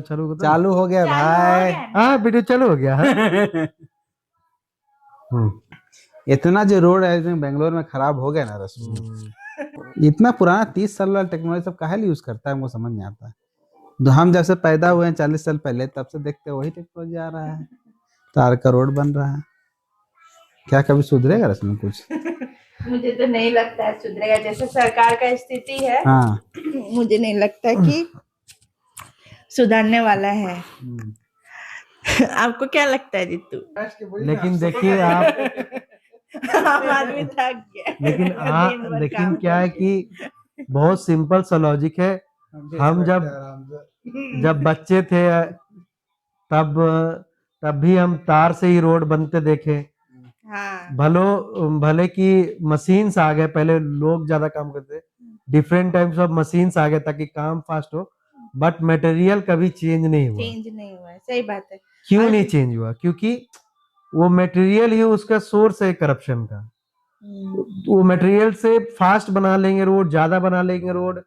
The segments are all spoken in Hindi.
चालू होता चालू हो गया चालू हो भाई। गया ना? हाँ वीडियो चालू हो गया हाँ। इतना जो रोड है इसमें बेंगलोर में खराब हो गया ना रश्मि, इतना पुराना 30 साल वाला टेक्नोलॉजी सब काहे यूज करता है, हमको समझ नहीं आता। तो हम जब से पैदा हुए हैं 40 साल पहले, तब से देखते हैं वही टेक्नोलॉजी आ रहा है, तार का रोड बन रहा है। क्या कभी सुधरेगा रश्मि कुछ? मुझे तो नहीं लगता है सुधरेगा, जैसे सरकार का स्थिति है। हाँ। मुझे नहीं लगता कि सुधरने वाला है। आपको क्या लगता है जीतू? लेकिन देखिए आप आम आदमी थक गया लेकिन दिन भर लेकिन काम क्या है करके। कि बहुत सिंपल सा लॉजिक है। हम जब बच्चे थे तब तब भी हम तार से ही रोड बनते देखे। हाँ भले कि मशीन्स आ गए, पहले लोग ज्यादा काम करते, डिफरेंट टाइप्स ऑफ मशीन्स आ गए ताकि काम फास्ट हो, बट मटेरियल कभी चेंज नहीं हुआ। चेंज नहीं हुआ है, सही बात है। क्यों और नहीं चेंज हुआ? क्योंकि वो मटेरियल ही उसका सोर्स है करप्शन का। वो मटेरियल से फास्ट बना लेंगे रोड, ज्यादा बना लेंगे रोड,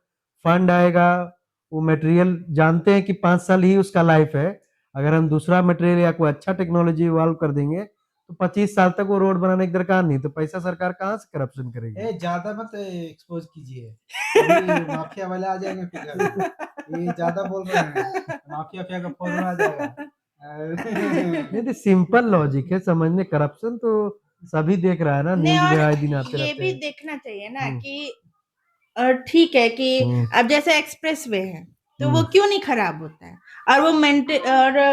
फंड आएगा। वो मटेरियल जानते हैं कि 5 साल ही उसका लाइफ है। अगर हम दूसरा मटेरियल या कोई अच्छा टेक्नोलॉजी इवॉल्व कर देंगे तो 25 साल तक वो रोड बनाने की दरकार नहीं, तो पैसा सरकार कहाँ से करप्शन करेगी? ज्यादा मत एक्सपोज कीजिए, अभी माफिया वाले आ जाएंगे फिर। ये ज्यादा बोल रहे हैं, माफिया का फोन आ जाएगा। नहीं तो सिंपल लॉजिक है समझने। करप्शन तो सभी देख रहा है ना, नहीं, न्यूज में और आए दिन आते ये रहते भी हैं। देखना चाहिए ना कि ठीक है कि अब जैसे एक्सप्रेस वे है तो वो क्यों नहीं खराब होता है, और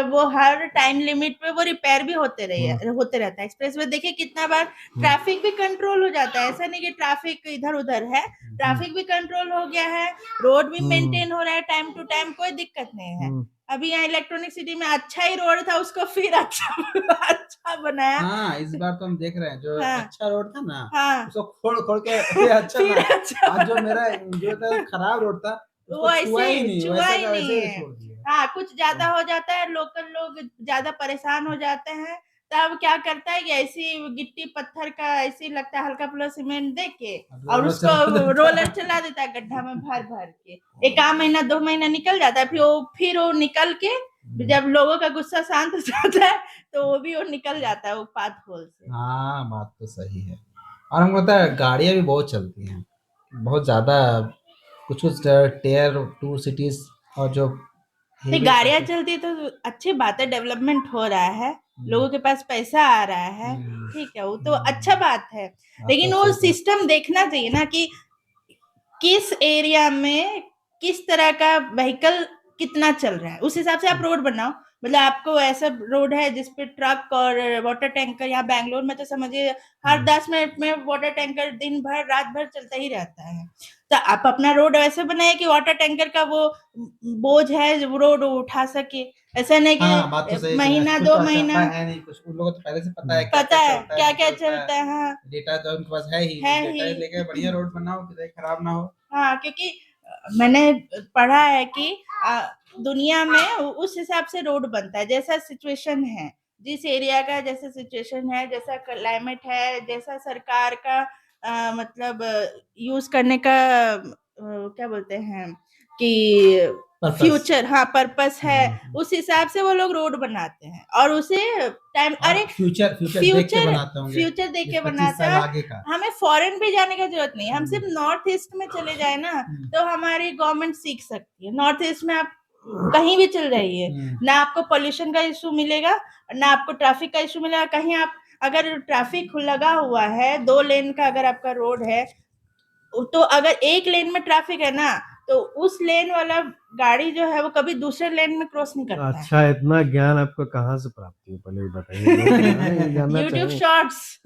वो हर टाइम लिमिट पे वो रिपेयर भी होते रहता है। एक्सप्रेस वे देखिए कितना बार ट्रैफिक भी कंट्रोल हो जाता है, ऐसा नहीं कि ट्रैफिक इधर उधर है, ट्रैफिक भी कंट्रोल हो गया है, रोड भी मेंटेन हो रहा है टाइम टू टाइम, कोई दिक्कत नहीं है। अभी यहाँ इलेक्ट्रॉनिक सिटी में अच्छा ही रोड था, उसको फिर अच्छा बनाया। हाँ, इस बार तो हम देख रहे हैं जो अच्छा रोड था ना, हाँ उसको खोल के अच्छा फिर ना। अच्छा आज जो था खराब रोड था, वो उसको छुआ ऐसे ही नहीं, छुआ वैसा ही का नहीं वैसे ही है। छोड़ दिया। हाँ कुछ ज्यादा हो जाता है, लोकल लोग ज्यादा परेशान हो जाते हैं, तब क्या करता है कि ऐसी गिट्टी पत्थर का ऐसे लगता है हल्का फुल्का सीमेंट दे के और उसको रोलर चला देता है गड्ढा में भर भर के। एक आध महीना 2 महीना निकल जाता है, फिर वो निकल के जब लोगों का गुस्सा शांत हो जाता है तो वो निकल जाता है वो पाथ होल से। हाँ, बात तो सही है। और हमको लगता है गाड़ियाँ भी बहुत चलती हैं, बहुत ज्यादा। कुछ कुछ टियर 2 सिटीज और जो नहीं, गाड़ियां चलती तो अच्छी बात है, डेवलपमेंट हो रहा है, लोगों के पास पैसा आ रहा है, ठीक है, वो तो अच्छा बात है। लेकिन वो सिस्टम देखना चाहिए ना कि किस एरिया में किस तरह का व्हीकल कितना चल रहा है, उस हिसाब से आप रोड बनाओ। मतलब आपको ऐसा रोड है जिसपे ट्रक और वाटर टैंकर, यहाँ बैंगलोर में तो समझिए हर 10 मिनट में वाटर टैंकर दिन भर रात भर चलता ही रहता है। तो आप अपना रोड ऐसे बनाए कि वाटर टैंकर का वो बोझ है वो रोड उठा सके, ऐसा नहीं कि महीना 2 महीना है नहीं, कुछ उन लोगों को तो पहले से पता है पता है क्या क्या चलता है। हाँ डेटा तो उनके पास है ही, डेटा लेके बढ़िया रोड बनाओ कि खराब ना हो। हाँ, क्योंकि मैंने पढ़ा है कि दुनिया में उस हिसाब से रोड बनता है, जैसा सिचुएशन है, जिस एरिया का जैसा सिचुएशन है, जैसा क्लाइमेट है, जैसा सरकार का मतलब यूज करने का क्या बोलते हैं कि फ्यूचर, हाँ पर्पस है, उस हिसाब से वो लोग रोड बनाते हैं और उसे टाइम अरे फ्यूचर देख के बनाते हैं। हमें फॉरेन भी जाने की जरूरत नहीं है, हम सिर्फ नॉर्थ ईस्ट में चले जाए ना तो हमारी गवर्नमेंट सीख सकती है। नॉर्थ ईस्ट में आप कहीं भी चल जाइए, ना आपको पोल्यूशन का इशू मिलेगा, ना आपको ट्रैफिक का इशू मिलेगा। कहीं आप अगर ट्रैफिक लगा हुआ है 2 लेन का, अगर आपका रोड है तो अगर एक लेन में ट्रैफिक है ना तो उस लेन वाला गाड़ी जो है वो कभी दूसरे लेन में क्रॉस नहीं करता। अच्छा, इतना ज्ञान आपको कहाँ से प्राप्त हुआ पहले ये बताइए। यूट्यूब शॉर्ट्स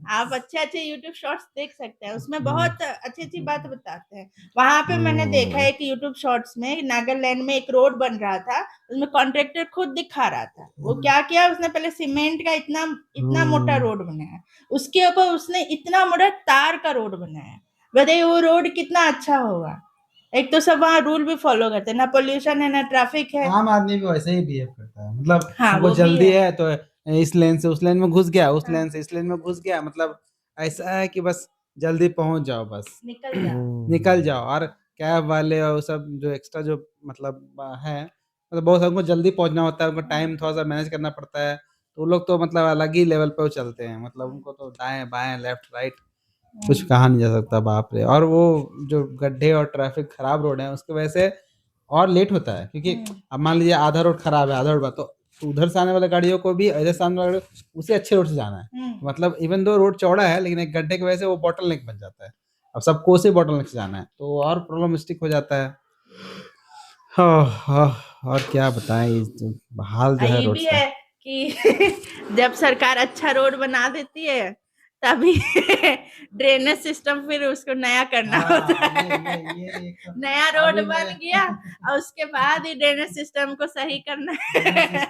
आप अच्छे अच्छे यूट्यूब शॉर्ट्स देख सकते हैं, उसमें बहुत अच्छी अच्छी बात बताते हैं। वहां पे मैंने देखा है कि यूट्यूब शॉर्ट्स में नागालैंड में एक रोड बन रहा था, उसमें कॉन्ट्रैक्टर खुद दिखा रहा था वो क्या किया, उसने पहले सीमेंट का इतना मोटा रोड बनाया, उसके ऊपर उसने इतना मोटा तार का रोड बनाया। बताइए वो रोड कितना अच्छा होगा। एक तो सब वहाँ रूल भी फॉलो करते हैं, ना पोल्यूशन है ना ट्रैफिक है। आम आदमी भी वैसे ही बिहेव करता है, मतलब हाँ, वो वो भी जल्दी है। है तो इस लेन से उस लेन में घुस गया, उस लेन से इस लेन में घुस गया, मतलब ऐसा है कि बस जल्दी पहुंच जाओ, बस निकल जाओ। निकल जाओ। और कैब वाले और वो सब जो एक्स्ट्रा जो मतलब है, मतलब बहुत उनको जल्दी पहुंचना होता है, उनको टाइम थोड़ा सा मैनेज करना पड़ता है, तो वो लोग तो मतलब अलग ही लेवल पे वो चलते हैं, मतलब उनको तो दाएं बाएं लेफ्ट राइट कुछ कहा नहीं जा सकता, बाप रे। और वो जो गड्ढे और ट्रैफिक खराब रोड है उसकी वजह से और लेट होता है, क्योंकि अब मान लीजिए आधा रोड खराब है, आधा रोड तो उधर से आने वाले गाड़ियों को भी इधर से आने वाले उसे अच्छे रोड से जाना है, मतलब इवन दो रोड चौड़ा है लेकिन एक गड्ढे की वजह से वो बॉटल नेक बन जाता है, अब सबको उसी बॉटल नेक से जाना है, तो और प्रॉब्लमिस्टिक हो जाता है। और क्या बताएं, हाल जो है ये रोड भी का। है कि जब सरकार अच्छा रोड बना देती है तभी ड्रेनेज सिस्टम फिर उसको नया करना होता है। नया रोड बन गया और उसके बाद ही ड्रेनेज सिस्टम को सही करना है।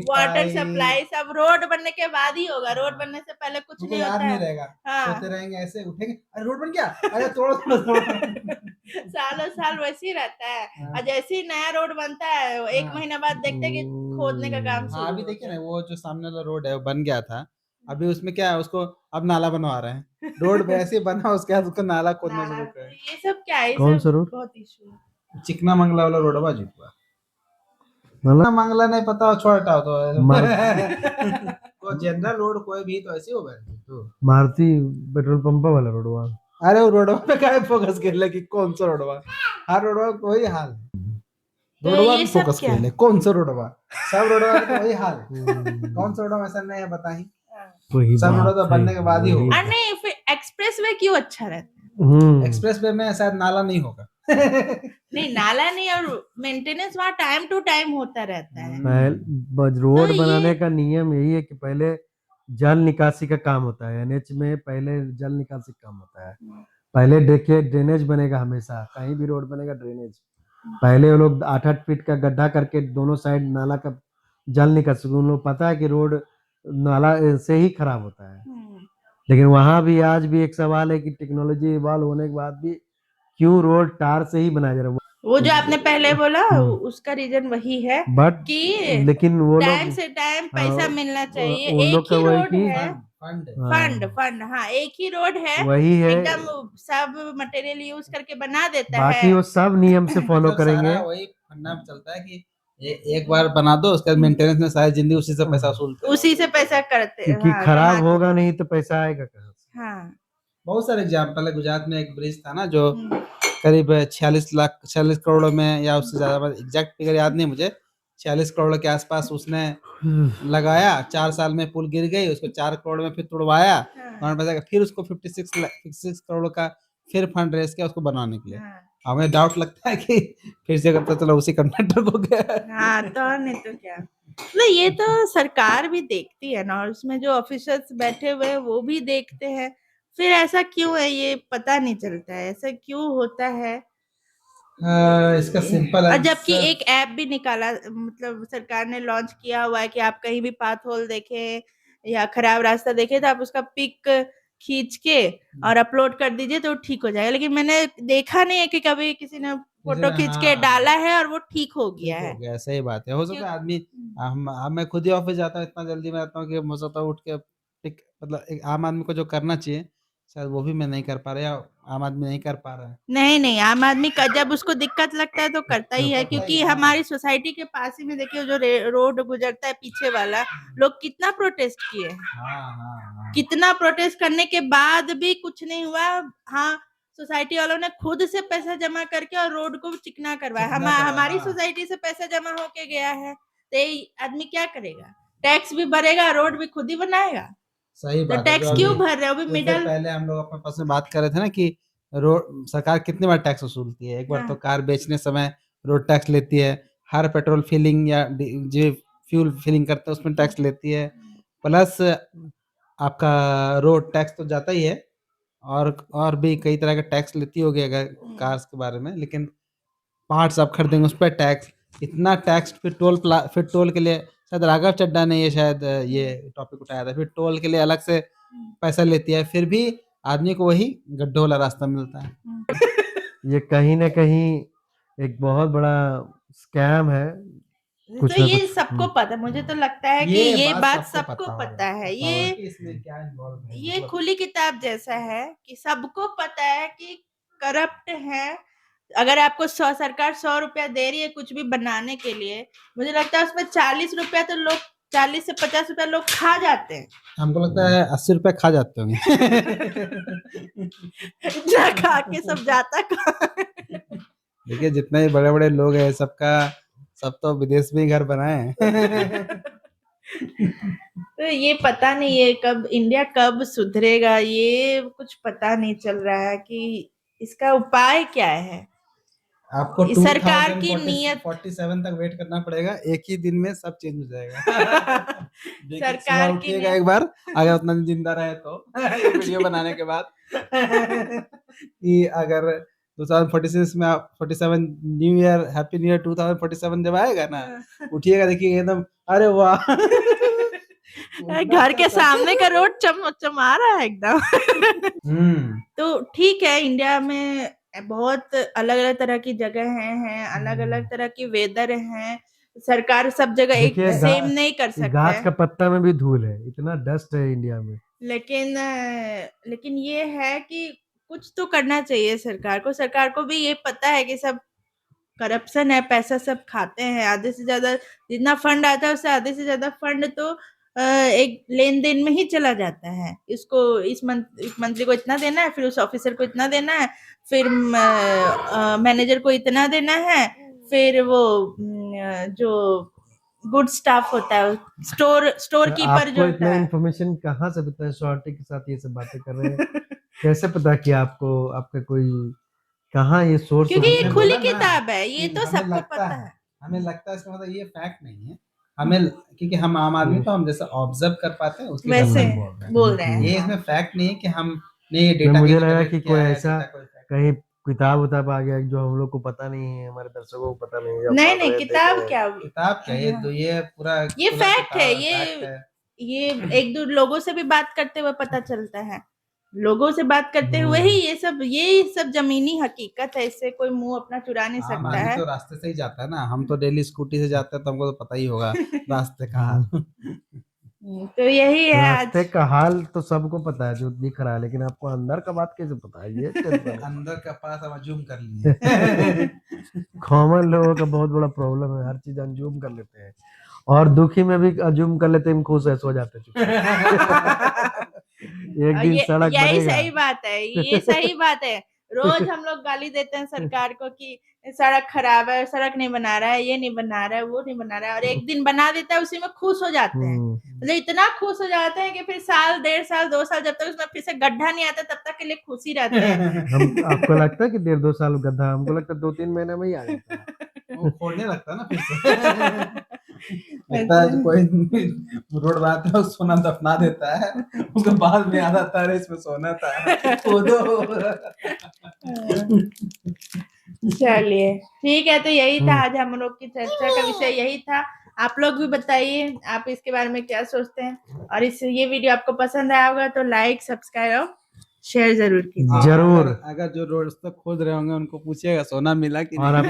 वाटर सप्लाई सब रोड बनने के बाद ही होगा, रोड बनने से पहले कुछ नहीं होता है। रहेगा, हाँ। सोते रहेंगे ऐसे, उठेंगे अरे रोड बन गया, अरे तोड़ो सालों साल वैसे ही रहता है। हाँ। और जैसे ही नया रोड बनता है एक हाँ। महीना बाद देखते हैं कि खोदने का काम हाँ शुरू अभी हो देखिए गया। ना वो जो सामने वाला रोड है वो बन गया था, अभी उसमें क्या है, उसको अब नाला बनवा रहे हैं, रोड वैसे ही बना उसके बाद उसको नाला खोदना शुरू तो कर। ये सब क्या है, ये कौन सब सा रोड? बहुत इशू है। चिकना मंगला वाला रोड है जीतवा, मतलब मंगला नहीं पता हो, छोड़ हटाओ तो मार- वो जनरल रोड कोई भी तो ऐसे हो गए तो। मारुति पेट्रोल पंप वाला रोड वहाँ। अरे वो रोडवा पे काय फोकस कर ले कि कौन सा रोडवा, हर रोडवा को वही हाल, रोडवा ये पे सब फोकस क्या कर ले कौन सा रोडवा, सब रोडवा का तो वही हाल, कौन सा हम्म, रोडवा ऐसा नहीं है बताई, वही सब रोडवा बात तो है, बनने के बाद ही वही होगा। और नहीं फिर एक्सप्रेस वे क्यों अच्छा रहता है? एक्सप्रेस वे में शायद नाला नहीं होगा नहीं नाला नहीं, और मेंटेनेंस वहाँ टाइम टू टाइम होता रहता है। रोड तो बनाने ये का नियम यही है कि पहले जल निकासी का काम होता है, एनएच में पहले जल निकासी का काम होता है। पहले देखिए ड्रेनेज बनेगा, हमेशा कहीं भी रोड बनेगा ड्रेनेज, पहले वो लोग 8-8 फीट का गड्ढा करके दोनों साइड नाला का जल निकासी, उन लोग पता है कि रोड नाला से ही खराब होता है। लेकिन वहां भी आज भी एक सवाल है कि टेक्नोलॉजी इवॉल्व होने के बाद भी क्यों रोड टार से ही बनाया जा रहा है। वो जो आपने पहले बोला हम्म। उसका रीजन वही है बट कि लेकिन वो टाइम लोग से टाइम पैसा मिलना चाहिए। उन एक लोग का ही वही रोड कि है, फंड फंड फंड हाँ एक ही रोड है, वही है, एकदम सब मटेरियल यूज करके बना देता बाकी है। वो सब नियम से फॉलो मतलब करेंगे। सारा वही फंडा में चलता है कि एक बार बना दो उसके बाद मेंटेनेंस में सारी जिंदगी उसी से पैसा वसूलते रहो। उसी से पैसा करते क्योंकि हाँ, खराब कमाते होगा रहो। नहीं तो पैसा आएगा कहाँ से? हाँ बहुत सारे एग्जाम्पल है, गुजरात में एक ब्रिज था ना जो करीब 46 करोड़ में या उससे ज्यादा, एग्जैक्ट फिगर याद नहीं मुझे, 46 करोड़ के आसपास उसने लगाया, 4 साल में पुल गिर गई, उसको 4 करोड़ में फिर तुड़वाया, हाँ, पैसा फिर उसको 56 करोड़ का फिर फंड रेस किया उसको बनाने के लिए। हाँ, हमें डाउट लगता है कि फिर से पता चला उसी कंडक्टर को गया। हाँ तो और नहीं तो क्या। मतलब ये तो सरकार भी देखती है ना, और उसमें जो ऑफिसर्स बैठे हुए हैं वो भी देखते हैं, फिर ऐसा क्यों है ये पता नहीं चलता है, ऐसा क्यों होता है। इसका सिंपल और जबकि एक ऐप भी निकाला, मतलब सरकार ने लॉन्च किया हुआ है कि आप कहीं भी पाथ होल देखें या खराब रास्ता देखें तो आप उसका पिक खींच के और अपलोड कर दीजिए तो ठीक हो जाएगा, लेकिन मैंने देखा नहीं है कि कभी किसी ने फोटो खींच के डाला है और वो ठीक हो गया है। हो गया, सही बात है, हो सकता है आदमी, मैं खुद ही ऑफिस जाता हूँ, इतना जल्दी में आता हूँ कि हो सकता है उठ के मतलब एक आम आदमी को जो करना चाहिए शायद वो भी मैं नहीं कर पा रहा, या आम आदमी नहीं कर पा रहा है। नहीं आम आदमी का जब उसको दिक्कत लगता है तो करता ही है, क्योंकि हमारी सोसाइटी के पास ही में देखिए जो रोड गुजरता है पीछे वाला, लोग कितना प्रोटेस्ट किए, कितना प्रोटेस्ट करने के बाद भी कुछ नहीं हुआ। हाँ सोसाइटी वालों ने खुद से पैसा जमा करके और रोड को चिकना करवाया, हमारी सोसाइटी से पैसा जमा होके गया है, तो ये आदमी क्या करेगा, टैक्स भी भरेगा, रोड भी खुद ही बनाएगा, सही तो बात है। टैक्स जो क्यों अभी भर रहे हो? अभी कुछ देर मिडल पहले हम लोग अपने पास में बात कर रहे थे ना कि रोड सरकार कितनी बार टैक्स वसूलती है, एक बार तो कार बेचने समय रोड टैक्स लेती है, हर पेट्रोल फिलिंग या जो फ्यूल फिलिंग करते हैं उसमें टैक्स लेती है, प्लस आपका रोड टैक्स तो जाता ही है, और भी कई तरह का टैक्स लेती होगी अगर कार्स के बारे में, लेकिन पार्ट्स आप खरीदेंगे उस पर टैक्स, इतना टैक्स, फिर टोल के लिए शायद राघव चड्डा ने ये शायद ये टॉपिक उठाया था, फिर टोल के लिए अलग से पैसा लेती है, फिर भी आदमी को वही गड्ढों वाला रास्ता मिलता है। ये कहीं ना कहीं एक बहुत बड़ा स्कैम है। कुछ तो ना ये कुछ सबको पता, मुझे तो लगता है कि ये बात सबको पता है, ये इसमें क्या इन्वॉल्व है, ये खुली किताब जैसा है कि सबको पता है कि करप्ट है अगर आपको सरकार 100 रुपया दे रही है कुछ भी बनाने के लिए, मुझे लगता है उसमें 40 रुपया तो लोग 40 से 50 रुपया लोग खा जाते हैं। हमको लगता है 80 रुपए खा जाते होंगे। इतना खा के सब जाता कहाँ है? देखिए जितने बड़े बड़े लोग हैं सब तो विदेश में ही घर बनाए हैं। तो ये पता नहीं है कब इंडिया कब सुधरेगा, ये कुछ पता नहीं चल रहा है कि इसका उपाय क्या है। आपको सरकार की नीयत 47 तक वेट करना पड़ेगा, एक ही दिन में सब चेंज हो जाएगा। सरकार की उठिएगा एक बार, अगर उतना दिन जिंदा रहे तो ये वीडियो बनाने के बाद कि अगर 2046 में 47 new year, happy new year 2047 जब आएगा ना, उठिएगा देखिए एकदम अरे वाह। घर के सामने का रोड चमचमा रहा है एकदम। तो ठीक है, इंडिया में बहुत अलग अलग तरह की जगह हैं, अलग अलग तरह की वेदर हैं, सरकार सब जगह एक देखिए, सेम नहीं कर सकता गाछ है। का पत्ता में भी धूल है, इतना डस्ट है इंडिया में। लेकिन ये है कि कुछ तो करना चाहिए सरकार को। सरकार को भी ये पता है कि सब करप्शन है, पैसा सब खाते हैं, आधे से ज्यादा जितना फंड आता है उससे आधे से ज्यादा फंड तो एक लेन देन में ही चला जाता है। इसको इस मंत्री को इतना देना है, फिर उस ऑफिसर को इतना देना है, फिर मैनेजर को इतना देना है, फिर वो जो गुड स्टाफ होता है, स्टोर कीपर जो आपको होता इतना है। इन्फॉर्मेशन कहाँ से पता है? श्योरिटी के साथ ये सब बातें कर रहे हैं। कैसे पता कि आपको आपका कोई कहाँ ये सोर्स? क्योंकि ये हमने खुली बोला ना किताब है, ये कि तो हमें सबको लगता पता है। हमें लगता है, इसका मतलब ये फैक्ट नहीं है हमें, क्योंकि हम आम आदमी तो हम जैसे ऑब्जर्व कर पाते हैं उसके हिसाब से वैसे हम बोल रहे हैं। बोल रहे हैं। ये इसमें फैक्ट नहीं है कि हमने ये डेटा मुझे कहीं लगा collect कि किया कोई है, ऐसा डेटा कोई fact कहीं किताब उताब आ गया जो हम लोग को पता नहीं है, हमारे दर्शकों को पता नहीं है। नहीं नहीं, किताब क्या, किताब क्या, ये तो ये पूरा ये पूरा फैक्ट है। किताब fact है। ये एक दो लोगों से भी बात करते हुए पता चलता है, लोगों से बात करते हुए ही ये सब जमीनी हकीकत है, इससे कोई मुंह अपना चुरा नहीं आम सकता आदमी है। तो रास्ते से ही जाता है ना, हम तो डेली स्कूटी से जाते हैं तो हमको तो पता ही होगा रास्ते का हाल। तो यही है आज। रास्ते का हाल तो सबको पता है जो दिख रहा है, लेकिन आपको अंदर का बात कैसे पता है? ये अंदर का पास हम जूम कर लिए। कॉमन लोगों का बहुत बड़ा प्रॉब्लम है, हर चीज अनजूम कर लेते हैं, और दुखी में भी अजूम कर लेते हैं, खुश ऐसे हो जाते हैं। एक दिन सड़क यही बनेगा। सही बात है, ये सही बात है। रोज हम लोग गाली देते हैं सरकार को कि सड़क खराब है, सड़क नहीं बना रहा है, ये नहीं बना रहा है, वो नहीं बना रहा है, और एक दिन बना देता है, उसी में खुश हो जाते हैं। मतलब इतना खुश हो जाते हैं कि फिर साल, 1.5 साल, 2 साल, जब तक उसमें फिर से गड्ढा नहीं आता तब तक के लिए खुशी रहते हैं। हम आपको लगता है कि 1.5-2 साल गड्ढा? हमको लगता है 2-3 महीने में ही आ जाता है। वो खोदने लगता है ना फिर से। लगता है जो कोई रोड बनाता है सोना दफना देता है, उसके बाद में याद आता है इसमें सोना था, खोदो। चलिए ठीक है, तो यही था आज हम लोग की चर्चा का विषय, यही था। आप लोग भी बताइए आप इसके बारे में क्या सोचते हैं, और ये वीडियो आपको पसंद आया होगा तो लाइक, सब्सक्राइब और शेयर जरूर कीजिए। जरूर। अगर जो रोड तक खोद रहे होंगे उनको पूछिएगा सोना मिला कि और नहीं।